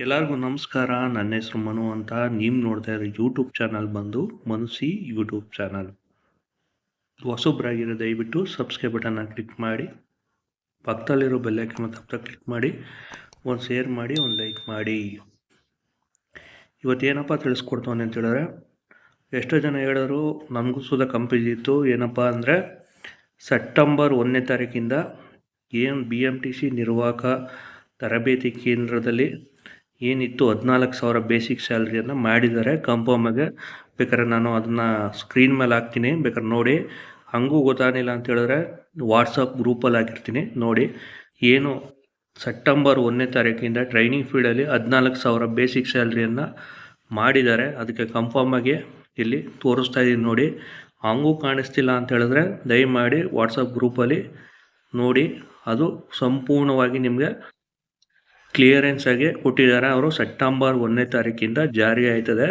ಎಲ್ಲರಿಗೂ ನಮಸ್ಕಾರ. ನನ್ನ ಹೆಸರು ಮನು ಅಂತ. ನೀವು ನೋಡ್ತಾ ಇರೋ ಯೂಟ್ಯೂಬ್ ಚಾನಲ್ ಬಂದು ಮನುಸಿ ಯೂಟ್ಯೂಬ್ ಚಾನಲ್. ಹೊಸಬ್ರಾಗಿರೋ ದಯವಿಟ್ಟು ಸಬ್ಸ್ಕ್ರೈಬ್ ಬಟನ್ನ ಕ್ಲಿಕ್ ಮಾಡಿ, ಪಕ್ಕದಲ್ಲಿರೋ ಬೆಲ್ಲೈಕನ್ ತಪ್ಪದೆ ಕ್ಲಿಕ್ ಮಾಡಿ, ಒಂದು ಶೇರ್ ಮಾಡಿ, ಒಂದು ಲೈಕ್ ಮಾಡಿ. ಇವತ್ತೇನಪ್ಪ ತಿಳಿಸ್ಕೊಡ್ತಾನೆ ಅಂತ ಹೇಳಿದ್ರೆ, ಎಷ್ಟೋ ಜನ ಹೇಳಿದ್ರು ನಮಗೂ ಸುಧಾ ಕಂಪ್ಲೀಟ್ ಇತ್ತು. ಏನಪ್ಪ ಅಂದರೆ ಸೆಪ್ಟೆಂಬರ್ 1ನೇ ತಾರೀಕಿಂದ ಏನು BMTC ನಿರ್ವಾಹಕ ತರಬೇತಿ ಕೇಂದ್ರದಲ್ಲಿ ಏನಿತ್ತು 14,000 ಬೇಸಿಕ್ ಸ್ಯಾಲ್ರಿಯನ್ನು ಮಾಡಿದ್ದಾರೆ. ಕನ್ಫರ್ಮಾಗೆ ಬೇಕಾದ್ರೆ ನಾನು ಅದನ್ನು ಸ್ಕ್ರೀನ್ ಮೇಲೆ ಹಾಕ್ತೀನಿ, ಬೇಕಾದ್ರೆ ನೋಡಿ. ಹಂಗೂ ಗೊತ್ತಾಗಿಲ್ಲ ಅಂತ ಹೇಳಿದ್ರೆ ವಾಟ್ಸಪ್ ಗ್ರೂಪಲ್ಲಿ ಹಾಕಿರ್ತೀನಿ ನೋಡಿ. ಏನು ಸೆಪ್ಟೆಂಬರ್ 1ನೇ ತಾರೀಕಿಂದ ಟ್ರೈನಿಂಗ್ ಫೀಲ್ಡಲ್ಲಿ 14,000 ಬೇಸಿಕ್ ಸ್ಯಾಲ್ರಿಯನ್ನು ಮಾಡಿದ್ದಾರೆ. ಅದಕ್ಕೆ ಕನ್ಫರ್ಮಾಗಿ ಇಲ್ಲಿ ತೋರಿಸ್ತಾ ಇದ್ದೀನಿ ನೋಡಿ. ಹಂಗೂ ಕಾಣಿಸ್ತಿಲ್ಲ ಅಂತ ಹೇಳಿದ್ರೆ ದಯಮಾಡಿ ವಾಟ್ಸಪ್ ಗ್ರೂಪಲ್ಲಿ ನೋಡಿ. ಅದು ಸಂಪೂರ್ಣವಾಗಿ ನಿಮಗೆ ಕ್ಲಿಯರೆನ್ಸ್ ಆಗಿ ಕೊಟ್ಟಿದ್ದಾರೆ. ಅವರು ಸೆಪ್ಟೆಂಬರ್ 1ನೇ ತಾರೀಕಿಂದ ಜಾರಿ ಆಯ್ತದೆ.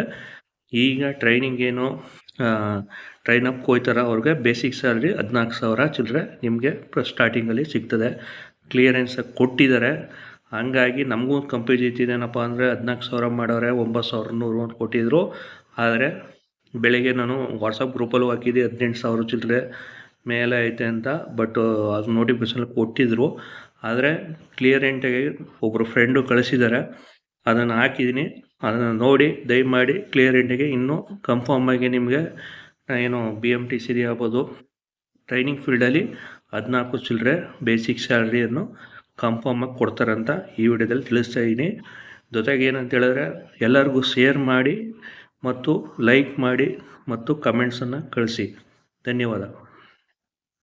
ಈಗ ಟ್ರೈನಿಂಗ್ ಏನು ಟ್ರೈನಪ್ ಹೋಯ್ತಾರೆ ಅವ್ರಿಗೆ ಬೇಸಿಕ್ ಸ್ಯಾಲ್ರಿ 14,000 ಚಿಲ್ಲರೆ ನಿಮಗೆ ಸ್ಟಾರ್ಟಿಂಗಲ್ಲಿ ಸಿಗ್ತದೆ. ಕ್ಲಿಯರೆನ್ಸ್ ಕೊಟ್ಟಿದ್ದಾರೆ. ಹಂಗಾಗಿ ನಮಗೂ ಕಂಪ್ಲೀಟ್ ಇದ್ದಿದ್ದೇನಪ್ಪ ಅಂದರೆ 14,000 ಮಾಡೋರೆ 9,100 ಅಂತ ಕೊಟ್ಟಿದ್ರು. ಆದರೆ ಬೆಳಗ್ಗೆ ನಾನು ವಾಟ್ಸಪ್ ಗ್ರೂಪಲ್ಲೂ ಹಾಕಿದ್ದೆ 18,000 ಚಿಲ್ಲರೆ ಮೇಲೆ ಐತೆ ಅಂತ. ಬಟ್ ಅದು ನೋಟಿಫಿಕೇಶನ್ ಕೊಟ್ಟಿದ್ರು. ಆದರೆ ಕ್ಲಿಯರೆಂಟಾಗಿ ಒಬ್ಬರು ಫ್ರೆಂಡು ಕಳಿಸಿದ್ದಾರೆ, ಅದನ್ನು ಹಾಕಿದ್ದೀನಿ. ಅದನ್ನು ನೋಡಿ ದಯಮಾಡಿ ಕ್ಲಿಯರೆಂಟಾಗಿ ಇನ್ನೂ ಕನ್ಫರ್ಮಾಗಿ ನಿಮಗೆ ಏನು BMTC ಆಗ್ಬೋದು ಟ್ರೈನಿಂಗ್ ಫೀಲ್ಡಲ್ಲಿ 14 ಚಿಲ್ಲರೆ ಬೇಸಿಕ್ ಸ್ಯಾಲ್ರಿಯನ್ನು ಕನ್ಫರ್ಮಾಗಿ ಕೊಡ್ತಾರಂತ ಈ ವಿಡಿಯೋದಲ್ಲಿ ತಿಳಿಸ್ತಾ ಇದ್ದೀನಿ. ಜೊತೆಗೆ ಏನಂತ ಹೇಳಿದ್ರೆ ಎಲ್ಲರಿಗೂ ಶೇರ್ ಮಾಡಿ ಮತ್ತು ಲೈಕ್ ಮಾಡಿ ಮತ್ತು ಕಮೆಂಟ್ಸನ್ನು ಕಳಿಸಿ. ಧನ್ಯವಾದ.